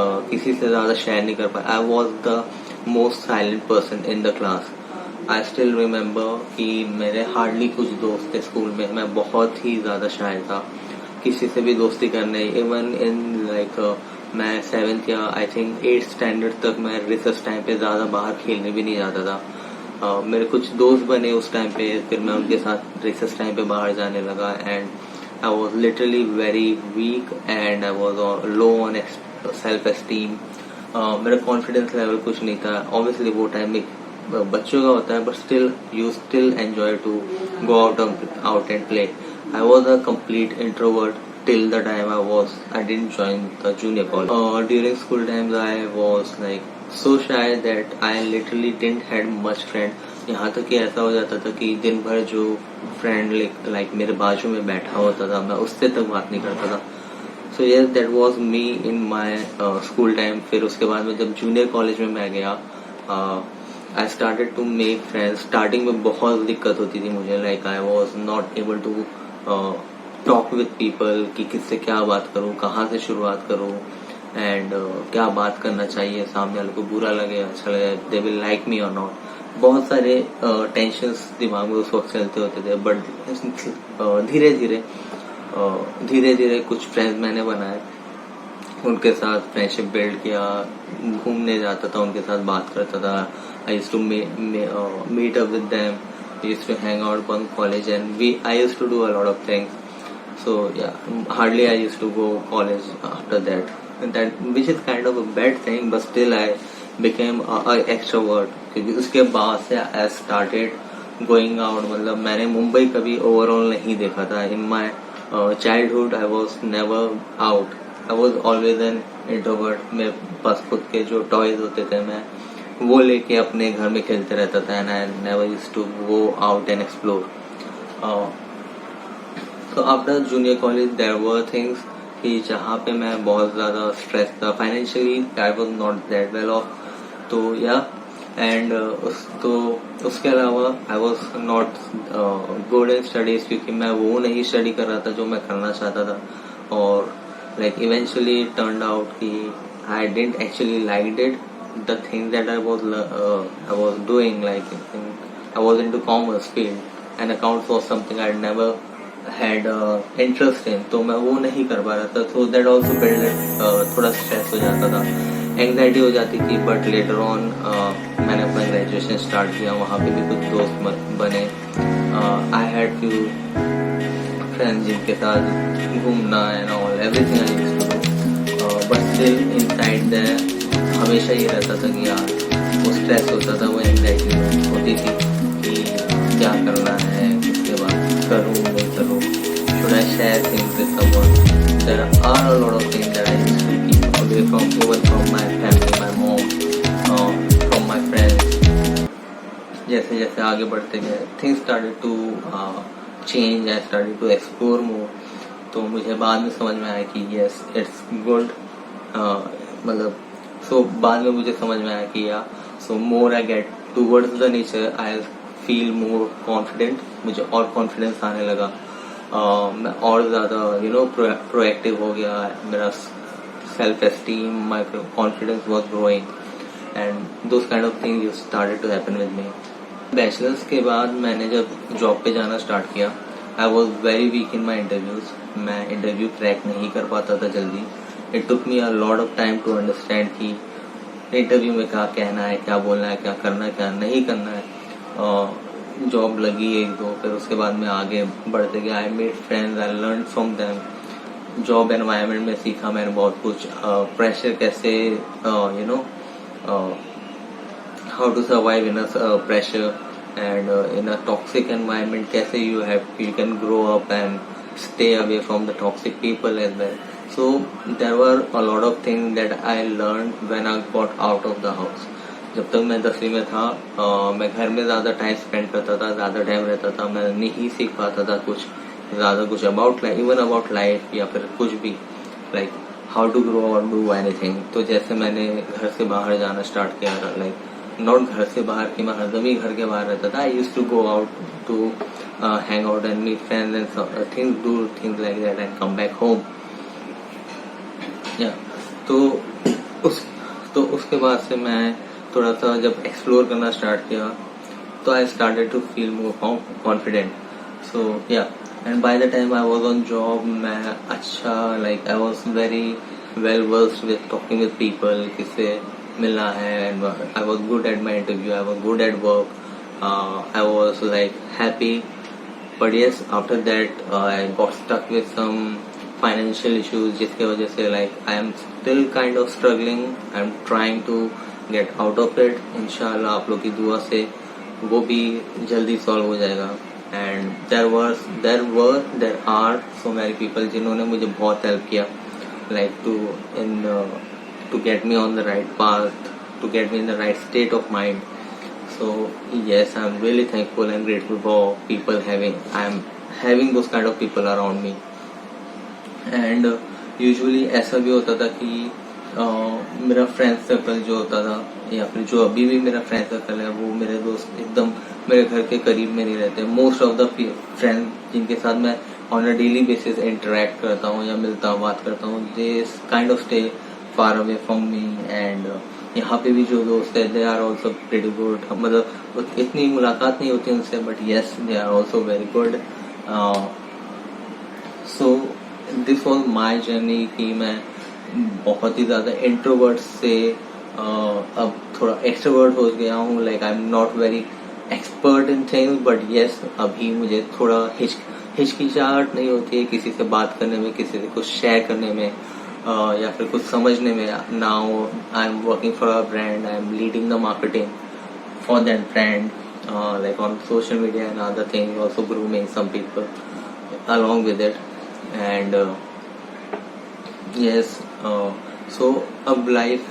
किसी से ज़्यादा शेयर नहीं कर पाया. I was the most silent person in the class. I still remember कि मेरे हार्डली कुछ दोस्त थे स्कूल में. मैं बहुत ही ज़्यादा शाय था किसी से भी दोस्ती करने. इवन इन लाइक मैं 7th या आई थिंक 8th स्टैंडर्ड तक मैं रिसेस टाइम पे ज़्यादा बाहर खेलने भी नहीं जाता था. मेरे कुछ दोस्त बने उस टाइम पे, फिर मैं उनके साथ रिसेस टाइम पे बाहर जाने लगा. And I was literally very weak and I was low on self esteem. मेरा कॉन्फिडेंस लेवल कुछ नहीं था. ऑब्वियसली वो टाइम में बच्चों का होता है, but still you still enjoy to go out and play. I was a complete introvert till the time I didn't join the junior college. During school times I was like so shy that I literally didn't had much friend. यहाँ तक कि ऐसा हो जाता था कि दिन भर जो फ्रेंड लाइक मेरे बाजू में बैठा होता था मैं उससे तक बात नहीं करता था. So yes, that was me in my school time. फिर उसके बाद में जब जूनियर कॉलेज में मैं गया, I started to make friends. Starting में बहुत दिक्कत होती थी मुझे. Like I was not able to talk with people कि किससे क्या बात करूं, कहाँ से शुरुआत करूं, एंड क्या बात करना चाहिए, सामने वाले को बुरा लगे अच्छा लगे, दे विल लाइक मी और नॉट. बहुत सारे टेंशन्स दिमाग में उस वक्त चलते होते थे. बट धीरे धीरे कुछ फ्रेंड्स मैंने बनाए, उनके साथ फ्रेंडशिप बिल्ड किया, घूमने जाता था, उनके साथ बात करता था. I used to meet up with them. We used to hang out, bunk college, and I used to do a lot of things. So yeah, hardly I used to go college after that. Which is kind of a bad thing, but still I became a extrovert. क्योंकि उसके बाद से I started going out. मतलब मैंने मुंबई कभी overall नहीं देखा था. In my childhood I was never out. I was always an introvert. मेरे पास खुद के जो टॉयज होते थे मैं वो लेके अपने घर में खेलते रहता था. And I never used to go out and explore. So after junior college there were things कि जहाँ पे मैं बहुत ज़्यादा स्ट्रेस था. Financially I was not that well off. तो या एंड उसके अलावा I was not good in studies, क्योंकि मैं वो नहीं स्टडी कर रहा था जो मैं करना चाहता था. और लाइक इवेंचुअली टर्न्ड आउट कि I didn't actually like it. The thing that I was doing, like I was into commerce field, and accounts was something I never had interest in. तो मैं वो नहीं कर पा रहा था. So that also built थोड़ा स्ट्रेस हो जाता था, एंग्जाइटी हो जाती थी. बट लेटर ऑन मैंने अपना ग्रेजुएशन स्टार्ट किया, वहाँ पे भी कुछ दोस्त बने. आई हैड फ्यू फ्रेंड्स जिनके साथ घूमना and all everything I used to do. But still inside there हमेशा ये रहता था कि यार वो स्ट्रेस होता था, वो एंग्जाइटी होती थी कि क्या करना है, उसके बाद करूँ नहीं करूँ, should I share things with someone. There are a lot of things that I used to keep away from my family, my mom, from my friends. जैसे जैसे आगे बढ़ते गए things started to change. I started to explore more. तो मुझे बाद में समझ में आया कि yes, it's good. मतलब सो बाद में मुझे समझ में आया कि yeah so more I get towards the nature I feel more confident. मुझे और कॉन्फिडेंस आने लगा. मैं और ज़्यादा प्रोएक्टिव हो गया. मेरा self esteem, my confidence was growing, and those kind of things started to happen with me. Bachelors के बाद मैंने जब जॉब पे जाना स्टार्ट किया, I was very weak in my interviews. मैं इंटरव्यू क्रैक नहीं कर पाता था जल्दी. It took me a lot of time to understand कि इंटरव्यू में क्या कहना है, क्या बोलना है, क्या करना है, क्या नहीं करना है. जॉब लगी एक दो, फिर उसके बाद में आगे बढ़ते गया. I made friends, I learn from them. Job environment में सीखा मैंने बहुत कुछ. प्रेशर कैसे how to survive in a pressure and in a toxic environment. कैसे you can grow up and stay away from the toxic people as well. So there were a lot of things that I learned when I got out of the house. जब तक मैं 10वीं में था मैं घर में ज़्यादा टाइम स्पेंड करता था, ज़्यादा टाइम रहता था. मैं नहीं सीख पाता था कुछ about life, even about life या फिर कुछ भी लाइक हाउ टू ग्रो और डू एनीथिंग. तो जैसे मैंने घर से बाहर जाना स्टार्ट किया, लाइक नॉट घर से बाहर कि मैं हरदम ही घर के बाहर रहता था. I used to go out to hang out and meet friends and do things like that and come back home. Yeah. तो उस तो उसके बाद से मैं थोड़ा सा जब एक्सप्लोर करना स्टार्ट किया तो I started to feel more confident. So yeah, and by the time I was on job, मैं अच्छा like I was very well versed with talking with people, किससे मिलना है, and I was good at my interview, I was good at work, I was like happy. But yes, after that I got stuck with some financial issues जिसके वजह से like I am still kind of struggling. I'm trying to get out of it. इंशाल्लाह आप लोग की दुआ से वो भी जल्दी सॉल्व हो जाएगा. And there are so many people जिन्होंने मुझे बहुत हेल्प किया, like to get me on the right path, to get me in the right state of mind. So yes, I'm really thankful and grateful for people I'm having those kind of people around me. And usually ऐसा भी होता था कि मेरा friend circle जो होता था, या फिर जो अभी भी मेरा फ्रेंड सर्कल है, वो मेरे दोस्त एकदम मेरे घर के करीब में नहीं रहते. मोस्ट ऑफ द फ्रेंड्स जिनके साथ मैं on a daily basis interact करता हूँ या मिलता हूँ, बात करता हूँ, they kind of stay far away from me. And यहाँ पे भी जो दोस्त है, they are also pretty good. मतलब इतनी मुलाकात नहीं होती उनसे, but yes they are also very good. So this was my journey कि मैं बहुत ही ज्यादा इंट्रोवर्ट से अब थोड़ा एक्सट्रोवर्ट हो गया हूँ. Like I am not very expert in things, but yes अभी मुझे थोड़ा हिचकिचाहट नहीं होती है किसी से बात करने में, किसी से कुछ शेयर करने में, या फिर कुछ समझने में. Now I am working for a brand, I am leading the marketing for that brand, like on social media and other things, also grooming some people along with it. And yes, so अब life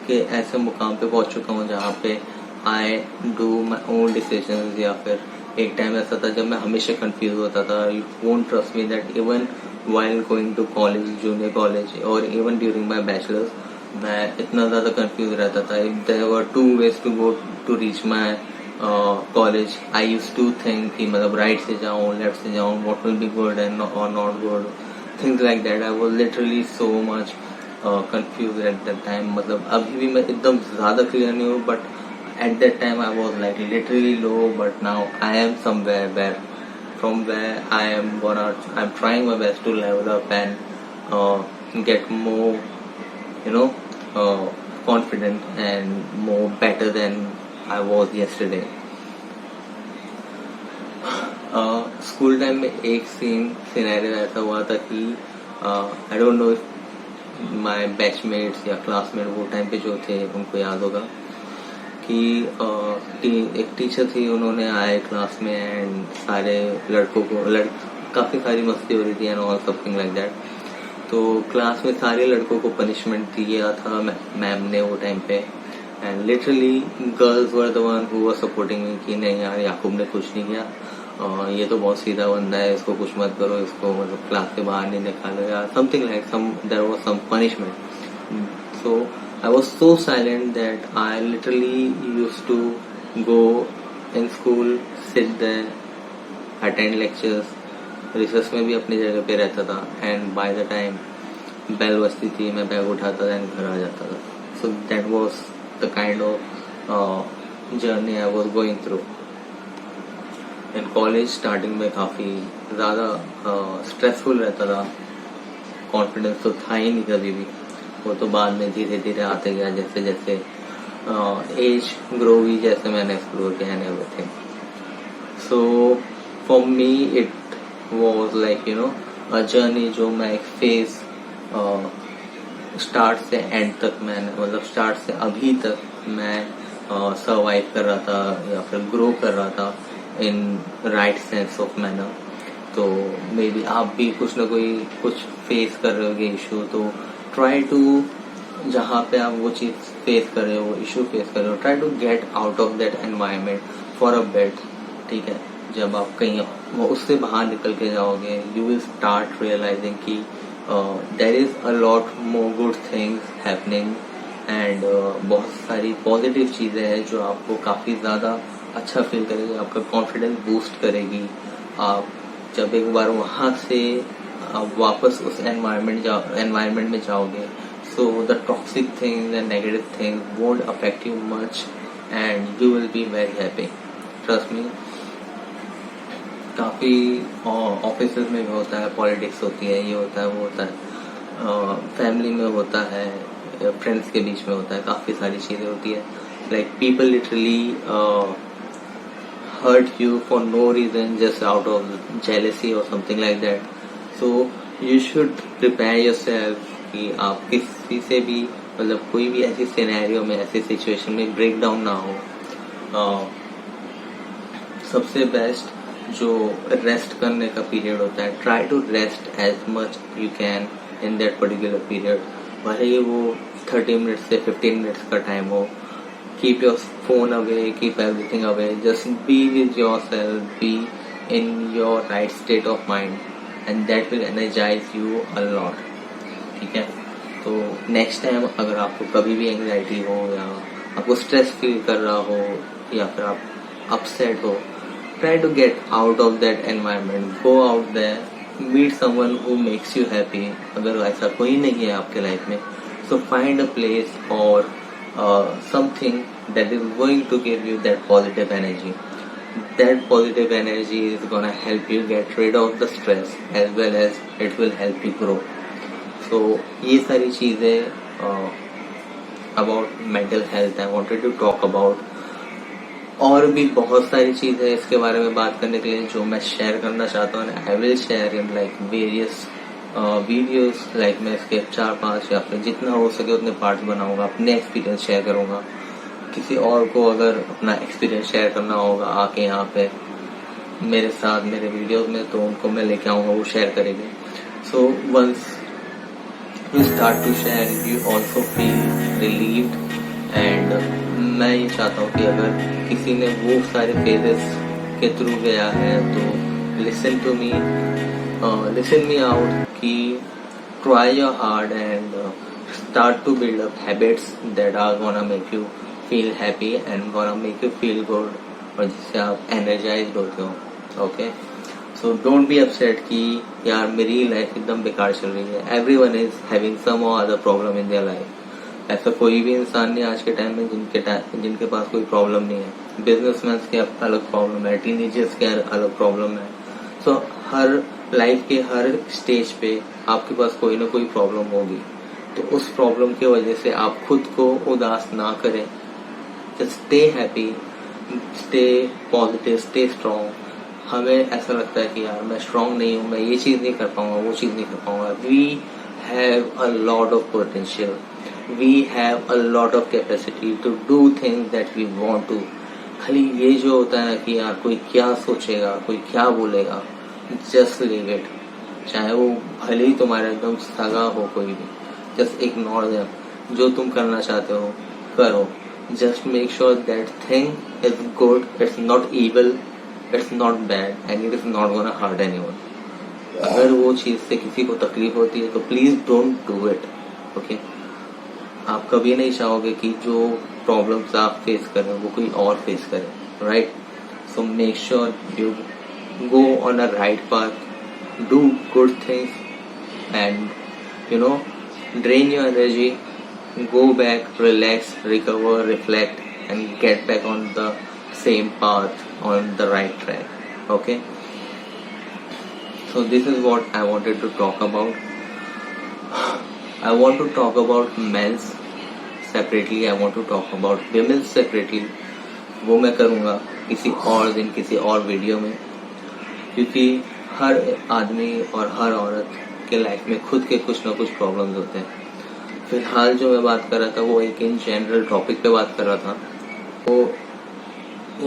के ऐसे मुकाम पे पहुंच चुका हूँ जहाँ पे I do my own decisions. या फिर एक टाइम ऐसा था जब मैं हमेशा कंफ्यूज होता था. You won't trust me that even while going to college, junior college, or even during my bachelor's, मैं इतना ज़्यादा confused रहता था. If there were 2 ways to go to reach my college, I used to think कि मतलब right से जाऊँ, left से जाऊँ, what will be good and or not good, things like that. I was literally so much confused at that time. मतलब अभी भी मैं एकदम ज़्यादा clear नहीं हूँ, but at that time I was like literally low. But now I am somewhere where from where I'm trying my best to level up and get more, confident and more better than I was yesterday. School time में एक scenario ऐसा हुआ था कि I don't know if my batchmates या classmate वो time पे जो थे उनको याद होगा कि एक टीचर थी, उन्होंने आए क्लास में एंड सारे लड़कों को काफ़ी सारी मस्ती हो रही थी and all something like that. तो क्लास में सारे लड़कों को पनिशमेंट दिया था मैम ने वो टाइम पे. And literally girls were the one who were supporting me कि नहीं यार, याकूब ने कुछ नहीं किया, ये तो बहुत सीधा बंदा है, इसको कुछ मत करो, इसको मतलब क्लास के बाहर नहीं निकालो या something like there was some punishment. So I was so silent that I literally used to go in school, sit there, attend lectures, research में भी अपनी जगह पे रहता था. And by the time bell बजती थी, मैं बैग उठाता था एंड घर आ जाता था. So that was the kind of journey I was going through. In college starting में काफ़ी ज़्यादा स्ट्रेसफुल रहता था. कॉन्फिडेंस तो था ही नहीं कभी भी, वो तो बाद में धीरे धीरे आते गया जैसे जैसे एज ग्रो हुई, जैसे मैंने एक्सप्लोर किया and everything. So for me it was like a journey, जो मैं एक फेज स्टार्ट से एंड तक मैंने मतलब स्टार्ट से अभी तक मैं सर्वाइव कर रहा था या फिर ग्रो कर रहा था in right sense of manner. तो मे बी आप भी कुछ ना कुछ फेस कर रहे होगे इशू, तो ट्राई टू, जहाँ पे आप वो चीज़ फेस कर रहे हो, वो इशू फेस कर रहे हो, try to get out of that environment for a bit. ठीक है, जब आप कहीं वो उससे बाहर निकल के जाओगे, यू विल स्टार्ट रियलाइजिंग कि there is a lot more good things happening and बहुत सारी पॉजिटिव चीज़ें हैं जो आपको काफ़ी ज़्यादा अच्छा फील करेगी, आपका कॉन्फिडेंस बूस्ट करेगी. आप जब एक बार वहाँ से आप वापस उस एनवायरनमेंट में जाओगे, So the toxic things and negative things won't affect you much and you will be very happy. Trust me. काफ़ी ऑफिस में भी होता है, पॉलिटिक्स होती है, ये होता है वो होता है, फैमिली में होता है, फ्रेंड्स के बीच में होता है, काफ़ी सारी चीज़ें होती है. Like people literally hurt you for no reason just out of jealousy or something like that. So you should prepare yourself कि आप किसी से भी मतलब कोई भी ऐसी सिनेरियो में, ऐसी सिचुएशन में ब्रेक डाउन ना हो. सबसे बेस्ट जो रेस्ट करने का पीरियड होता है, try to rest as much you can in that particular period. भले ही वो 30 मिनट्स से 15 मिनट्स का टाइम हो. Keep your phone away, keep everything away. Just be with yourself, be in your right state of mind, and that will energize you a lot. ठीक है. तो next time अगर आपको कभी भी एंग्जाइटी हो या आपको स्ट्रेस फील कर रहा हो या फिर आप अपसेट हो, try to get out of that environment. Go out there, meet someone who makes you happy. अगर ऐसा कोई नहीं है आपके लाइफ में, so find a place or something that is going to give you that positive energy. That positive energy is gonna help you get rid of the stress as well as it will help you grow. So ये सारी चीज़ें about mental health I wanted to talk about. और भी बहुत सारी चीज़ें इसके बारे में बात करने के लिए जो मैं शेयर करना चाहता हूँ. I will share in like various videos. Like मैं इसके 4-5 या फिर जितना हो सके उतने पार्ट्स बनाऊंगा, अपने एक्सपीरियंस शेयर करूंगा. किसी और को अगर अपना एक्सपीरियंस शेयर करना होगा आके यहाँ पे मेरे साथ मेरे वीडियोस में, तो उनको मैं लेके आऊँगा, वो शेयर करेंगे. So once you start to share you also feel relieved. And मैं ये चाहता हूँ कि अगर किसी ने वो सारे फेजेस के थ्रू गया है तो listen to me, listen me out कि try your hard and start to build up habits that are gonna make you feel happy and gonna make you feel good और जिससे आप energized होते हो. Okay, so don't be upset कि यार मेरी life एकदम बेकार चल रही है. Everyone is having some or other problem in their life. ऐसा कोई भी इंसान नहीं आज के टाइम में जिनके पास कोई प्रॉब्लम नहीं है. बिजनेसमैन के अलग प्रॉब्लम है, टीनेजर्स के अलग प्रॉब्लम है. सो हर लाइफ के हर स्टेज पे आपके पास कोई ना कोई प्रॉब्लम होगी. तो उस प्रॉब्लम की वजह से आप खुद को उदास ना करें. Just stay happy, stay positive, stay strong. हमें ऐसा लगता है कि यार मैं स्ट्रांग नहीं हूँ, मैं ये चीज़ नहीं कर पाऊंगा, वो चीज़ नहीं कर पाऊंगा. We have a lot of potential, we have a lot of capacity to do things that we want to. खाली ये जो होता है ना कि यार कोई क्या सोचेगा, कोई क्या बोलेगा, जस्ट लीव इट. चाहे वो भले ही तुम्हारा एकदम सगा हो कोई भी, जस्ट इग्नोर देम. जो तुम करना चाहते हो करो. Just make sure that thing is good, it's not evil, it's not bad and it is not gonna hurt anyone. अगर वो चीज से किसी को तकलीफ होती है तो please don't do it. Okay, आप कभी नहीं चाहोगे कि जो प्रॉब्लम्स आप फेस कर रहे हो वो कोई और फेस करे, right? So make sure you go on a right path, do good things, and drain your energy, go back, relax, recover, reflect, and get back on the same path, on the right track. Okay, so this is what I wanted to talk about. I want to talk about men's separately, I want to talk about women's separately. वो मैं करूँगा किसी और दिन, किसी और video में, क्योंकि हर आदमी और हर औरत के लाइफ में खुद के कुछ ना कुछ प्रॉब्लम्स होते हैं. फिलहाल जो मैं बात कर रहा था वो एक इन जनरल टॉपिक पे बात कर रहा था. वो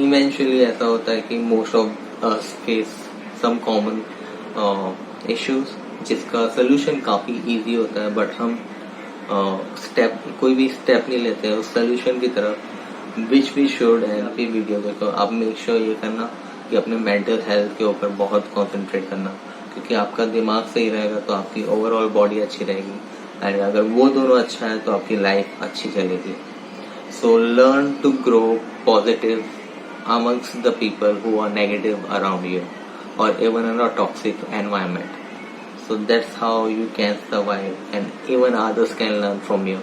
इवेंचुअली ऐसा होता है कि most of us face some common issues जिसका सोल्यूशन काफ़ी इजी होता है, बट हम कोई भी स्टेप नहीं लेते हैं उस सोल्यूशन की तरफ. Which we should help video देखो. आप मेक श्योर ये करना कि अपने मेंटल हेल्थ के ऊपर बहुत कंसंट्रेट करना, क्योंकि आपका दिमाग सही रहेगा तो आपकी ओवरऑल बॉडी अच्छी रहेगी, एंड अगर वो दोनों अच्छा है तो आपकी लाइफ अच्छी चलेगी. So learn to grow positive amongst the people who are negative around you or even in a toxic environment. So that's how you can survive, and even others can learn from you.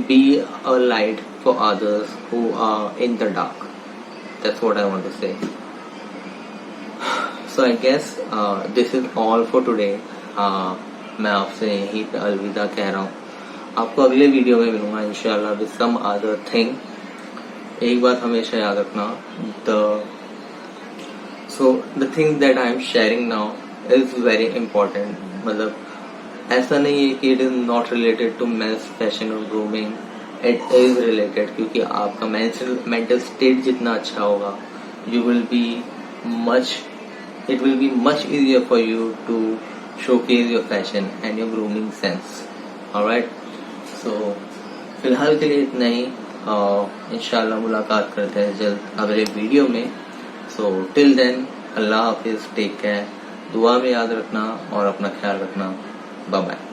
Be a light for others who are in the dark. That's what I want to say. So I guess this is all for today. मैं आपसे यहीं पे अलविदा कह रहा हूँ. आपको अगले वीडियो में मिलूंगा इंशाल्लाह विद सम अदर थिंग. एक बात हमेशा याद रखना, the thing that I am sharing now is very important. मतलब ऐसा नहीं है कि it is not related to men's fashion और ग्रूमिंग. इट इज रिलेटेड, क्योंकि आपका मेंटल स्टेट जितना अच्छा होगा, you will be much it will be much easier for you to showcase your fashion and your grooming sense. Alright, so फिलहाल के लिए इतना ही. इंशाल्लाह मुलाकात करते हैं जल्द अगले वीडियो में. सो टिल देन, अल्लाह हाफिज, टेक केयर, दुआ में याद रखना और अपना ख्याल रखना. Bye bye.